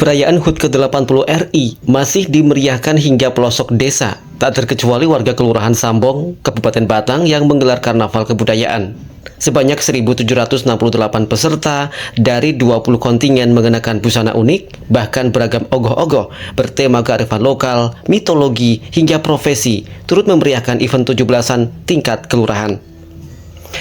Perayaan HUT ke-80 RI masih dimeriahkan hingga pelosok desa, tak terkecuali warga Kelurahan Sambong, Kabupaten Batang yang menggelar karnaval kebudayaan. Sebanyak 1.768 peserta dari 20 kontingen mengenakan busana unik, bahkan beragam ogoh-ogoh bertema kearifan lokal, mitologi, hingga profesi, turut memeriahkan event 17-an tingkat kelurahan.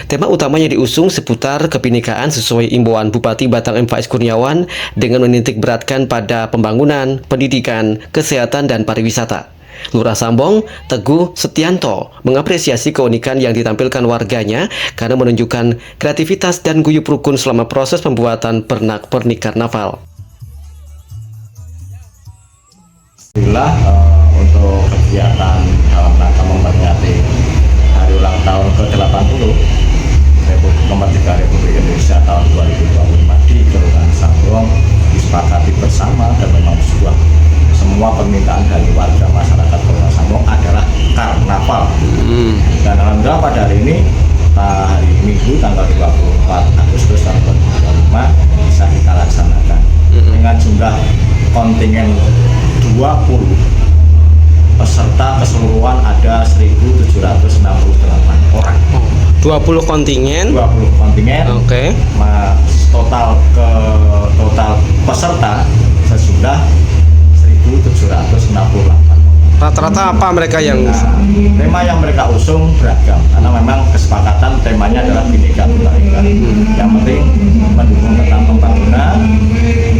Tema utamanya diusung seputar kebinekaan sesuai imbauan Bupati Batang M. Faiz Kurniawan dengan menitik beratkan pada pembangunan, pendidikan, kesehatan, dan pariwisata. Lurah Sambong, Teguh Setianto, mengapresiasi keunikan yang ditampilkan warganya karena menunjukkan kreativitas dan guyup rukun selama proses pembuatan pernak-pernik karnaval. Alhamdulillah untuk kegiatan dalam rangka memperingati hari ulang tahun ke-80 Kemerdekaan Republik Indonesia tahun 2025 di Kelurahan Sambong disepakati bersama, dan memang semua permintaan dari warga masyarakat Kelurahan Sambong adalah karnaval. Dan alhamdulillah pada hari ini, hari Minggu tanggal 24 Agustus tahun 2025 bisa kita laksanakan dengan jumlah kontingen 20 peserta keseluruhan ada 1.768 orang. 20 kontingen. Oke. Total peserta sejumlah 1.768. Rata-rata apa mereka yang tema yang mereka usung beragam, karena memang kesepakatan temanya adalah Bhinneka Tunggal Ika. Yang penting mendukung tentang pembangunan,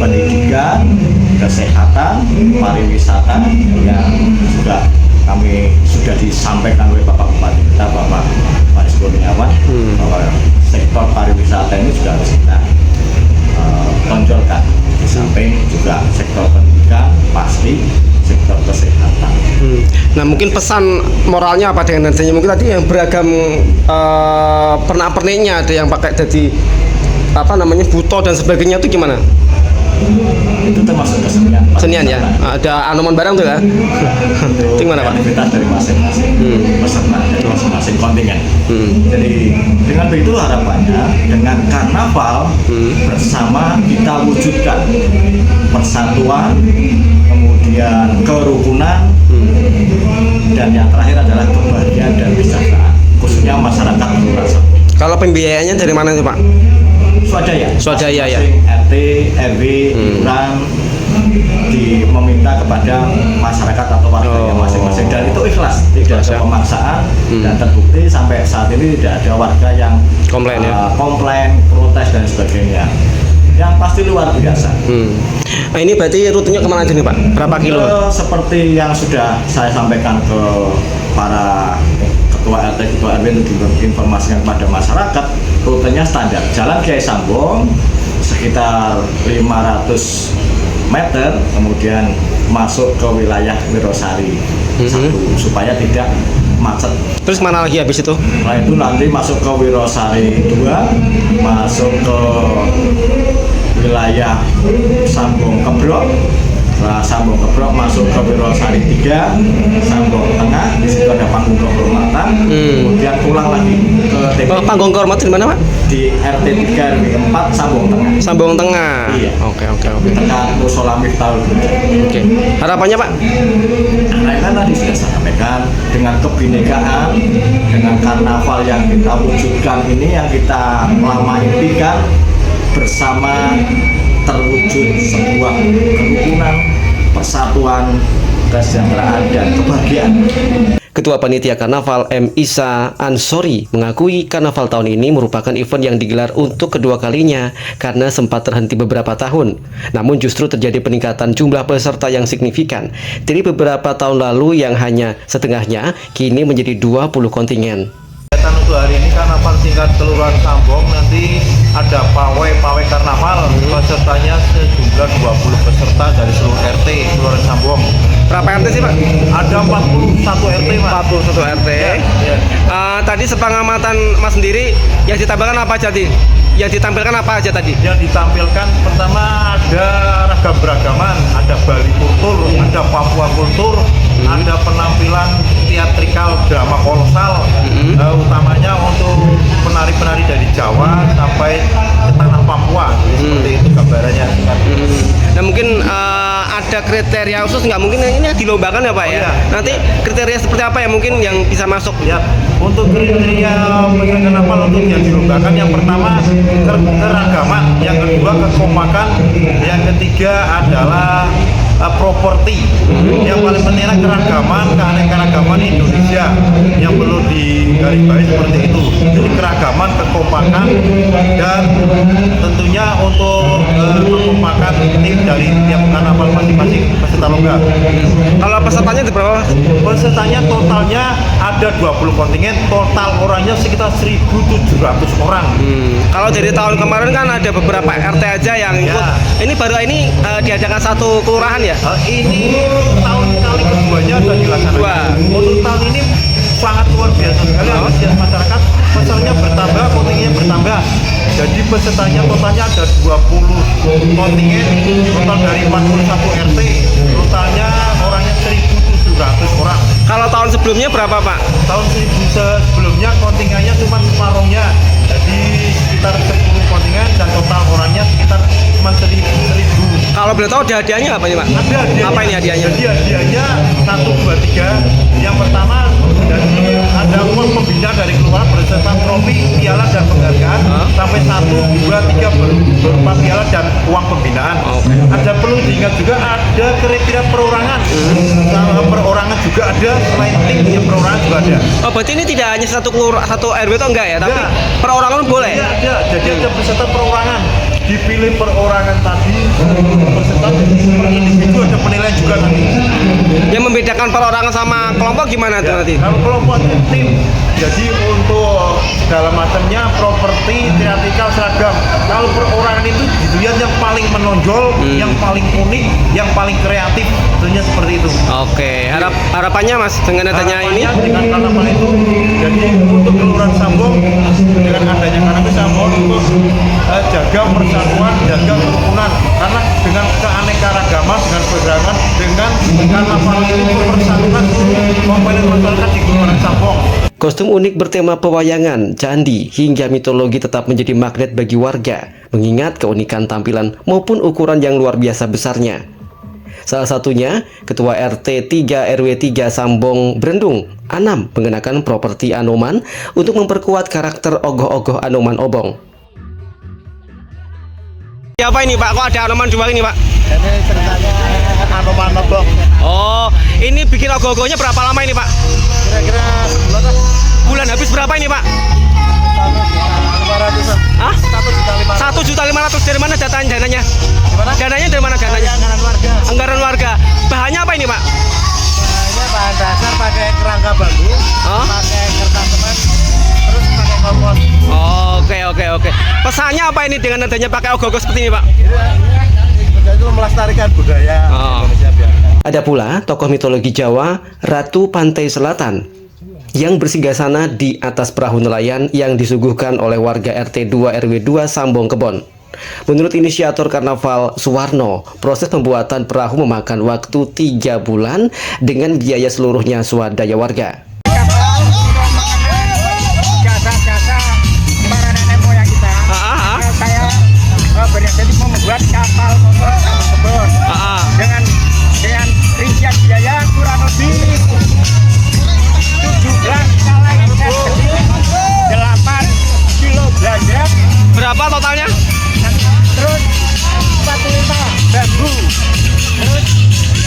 pendidikan, kesehatan, pariwisata yang kami sudah disampaikan oleh Bapak Bupati kita, Bapak Faiz Kurniawan, bahwa sektor pariwisata ini juga harus kita tonjolkan. Di samping juga sektor pendidikan, pasti sektor kesehatan. Nah, mungkin pesan moralnya apa dengan adanya mungkin tadi yang beragam pernak-perniknya, ada yang pakai jadi buto dan sebagainya, itu gimana? Itu termasuk kesenian ya, ada anoman barang tuh ya. Itu gimana Pak? Aktivitas dari masing-masing peserta, dari masing-masing kontingen. Jadi dengan begitu harapannya dengan karnaval bersama kita wujudkan persatuan, kemudian kerukunan, dan yang terakhir adalah kebahagiaan dan kesejahteraan, khususnya masyarakat Kelurahan Sambong. Kalau pembiayaannya dari mana sih Pak? Swadaya ya. RT, RW, Kelurahan meminta kepada masyarakat atau warga yang masing-masing, dan itu ikhlas, tidak ada pemaksaan, dan terbukti sampai saat ini tidak ada warga yang komplain, protes dan sebagainya. Yang pasti luar biasa. Nah, ini berarti rutenya kemana aja nih Pak? Berapa kilo? Seperti yang sudah saya sampaikan ke para ketua RT, ketua RW untuk diinformasikan kepada masyarakat, rutenya standar. Jalan Kiai Sambong sekitar 500 meter, kemudian masuk ke wilayah Wirosari 1 supaya tidak macet. Terus mana lagi habis itu? Nah, itu nanti masuk ke Wirosari 2, masuk ke wilayah Sambong Kebrok. Nah, Sambong Kebrok masuk ke Wirosari 3, Sambong Tengah, di situ ada panggung kehormatan, kemudian pulang lagi ke TPI. Panggung kehormatan di mana Pak? Di RT 3 RW 4 Sambong Tengah. Sambong Tengah. Iya. Oke. Dekat Musola Miftahul Huda. Oke. Harapannya Pak? Harapan tadi sudah saya sampaikan, dengan kebinekaan, dengan karnaval yang kita wujudkan ini, yang kita lama impikan, bersama terwujud sebuah kerukunan, persatuan, kesejahteraan, dan kebahagiaan. Ketua Panitia Karnaval M. Isa Ansori mengakui karnaval tahun ini merupakan event yang digelar untuk kedua kalinya karena sempat terhenti beberapa tahun. Namun justru terjadi peningkatan jumlah peserta yang signifikan. Dari beberapa tahun lalu yang hanya setengahnya, kini menjadi 20 kontingen. Untuk hari ini karnaval tingkat Kelurahan Sambong, nanti ada pawai karnaval, pesertanya sejumlah 20 peserta dari seluruh RT Kelurahan Sambong. Berapa RT sih Pak? Ada 41 RT Pak. 41 RT. Ya. Tadi sepengamatan Mas sendiri yang ditampilkan apa aja tadi? Yang ditampilkan pertama ada ragam beragaman, ada Bali kultur, ada Papua kultur, ada penampilan teatrikal drama kolosal, utamanya untuk penari-penari dari Jawa sampai ke tanah Papua. Seperti itu gambarannya. Nah mungkin ada kriteria khusus nggak, mungkin ini dilombakan ya Pak ya? Iya. Nanti kriteria seperti apa ya mungkin yang bisa masuk? Ya, untuk kriteria pengiring karnaval untuk yang dilombakan, yang pertama keragaman, yang kedua kekompakan, yang ketiga adalah properti. Yang paling penting adalah keragaman, keanekaragaman Indonesia yang perlu digarisbawahi seperti itu. Jadi keragaman, kekompakan, dan tentunya untuk kekompakan tim dari tiap karnaval masing-masing peserta lomba. Kalau pesertanya itu berapa? Pesertanya totalnya ada 20 kontingen, total orangnya sekitar 1.700 orang. Kalau dari tahun kemarin kan ada beberapa RT aja yang ikut. Ya. Ini baru ini diadakan satu kelurahan ya? Ini tahun kali keduanya sudah dilaksanakan. Dua. Untuk tahun ini sangat luar biasa sekali, antusias masyarakat, pesertanya bertambah, kontingennya bertambah. Jadi pesertanya totalnya ada 20 kontingen, total dari 41 RT, totalnya orangnya 1.700 orang. Kalau tahun sebelumnya berapa Pak? Tahun sebelumnya kontingennya cuma separuhnya, jadi sekitar 10 kontingen dan total orangnya sekitar cuma 1.000. Kalau boleh tahu ada hadiahnya apa nih Pak? Ada hadiahnya. Apa ini hadiahnya? Jadi hadiahnya 1, 2, 3. Yang pertama dari ada uang pembina dari keluar beserta trofi, piala dan penghargaan sampai 1, 2, 3 berupa piala dan uang pembinaan. Ada perlu diingat juga ada kriteria perorangan. Perorangan juga ada, selain tim yang perorangan juga ada. Oh berarti ini tidak hanya satu RW atau enggak ya? Tapi Enggak. perorangan boleh? Iya, ada. Jadi ada peserta perorangan. Dipilih perorangan tadi, peserta per individu ada penilaian juga nanti. Yang membedakan perorangan sama kelompok gimana tuh nanti? Kalau kelompok itu tim, jadi untuk segala macamnya properti, teatrikal, seragam. Kalau perorangan itu dilihat yang paling menonjol, yang paling unik, yang paling kreatif, tentunya seperti itu. Oke, harapannya Mas dengan adanya ini? Harapannya dengan karnaval itu, jadi untuk Kelurahan Sambong dengan adanya karnaval Sambong untuk jaga persatuan, jaga kerukunan, karena dengan keanekaragaman, dengan pergerakan, dengan karnaval ini mempersatukan komponen masyarakat di Kelurahan Sambong. Kostum unik bertema pewayangan, candi, hingga mitologi tetap menjadi magnet bagi warga, mengingat keunikan tampilan maupun ukuran yang luar biasa besarnya. Salah satunya, Ketua RT 3 RW 3 Sambong Brendung, Anam, mengenakan properti Anoman untuk memperkuat karakter ogoh-ogoh Anoman Obong. Siapa ini Pak? Kok ada Anoman dua ini Pak? Ini ceritanya Anoman Obong. Oh, ini bikin ogoh-ogohnya berapa lama ini Pak? Kira-kira sebulan lah. Bulan habis berapa ini Pak? 500-an. Hah? 1.500.000. 1.500.000 dari mana dananya? Gimana? Dananya dari mana dananya? Anggaran warga. Anggaran warga. Bahannya apa ini Pak? Bahannya bahan dasar pakai kerangka bambu, Hah? pakai kertas semen, terus pakai kompos. Oke. Pesannya apa ini dengan adanya pakai ogoh-ogoh seperti ini Pak? Itu melestarikan budaya Indonesia biar. Ada pula tokoh mitologi Jawa, Ratu Pantai Selatan, yang bersinggasana di atas perahu nelayan yang disuguhkan oleh warga RT 2 RW 2 Sambong Kebon. Menurut inisiator karnaval Suwarno, proses pembuatan perahu memakan waktu 3 bulan dengan biaya seluruhnya swadaya warga. Jasa-jasa para nenek moyang kita. Saya berniat mau membuat kapal motor kebun dengan rincian biaya kurang lebih 17 kali 8 kilo belanja. Berapa totalnya? Terus 45 bambu, terus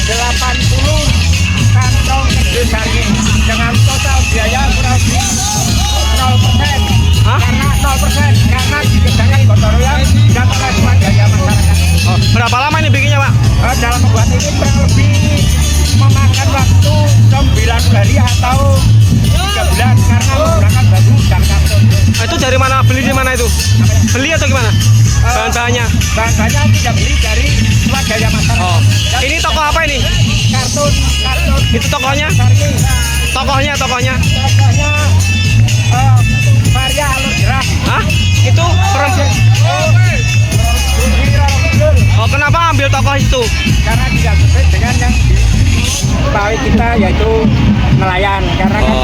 80 kantong gede daging dengan total biaya kurang lebih 0%. Karena 0% karena dikerjakan gotong royong dan oleh swadaya masyarakat. Berapa lama ini bikinnya Pak? Dalam membuat ini kurang lebih memakan waktu 9 hari atau 3 bulan karena menggunakan bambu dan karton. Itu dari mana? Beli di mana itu? Beli atau gimana? Bahan-bahannya? Bahan-bahannya tidak beli dari swadaya masyarakat. Dan Ini toko apa ini? kartun. Itu tokohnya? Tokohnya? Tokohnya Maria Alur Gerah. Hah? Itu perempuan? Oh, kenapa ambil tokoh itu? karena tidak sesuai dengan yang diketahui kita, yaitu nelayan. Karena kan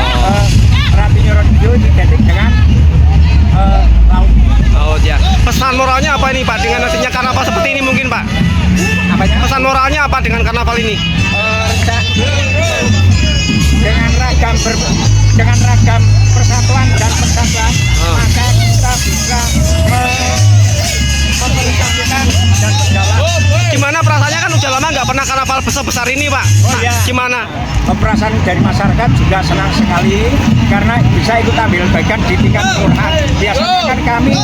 Ratu Nyoron itu identik dengan laut. Oh ya. Pesan moralnya apa ini Pak dengan adanya karnaval seperti ini mungkin Pak? Apanya? Pesan moralnya apa dengan karnaval ini? Dengan ragam persatuan dan persatuan, maka kita bisa memerintahkan dan berjalan. Gimana perasaannya kan udah lama nggak pernah karnaval besar ini Pak? Oh, iya. Gimana? Perasaan dari masyarakat juga senang sekali karena bisa ikut ambil bagian di tingkat kelurahan. Biasanya kan kami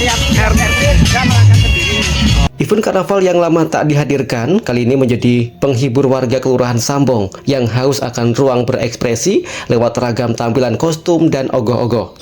tiap RT bisa melakukan sendiri. Event karnaval yang lama tak dihadirkan kali ini menjadi penghibur warga Kelurahan Sambong yang haus akan ruang berekspresi lewat ragam tampilan kostum dan ogoh-ogoh.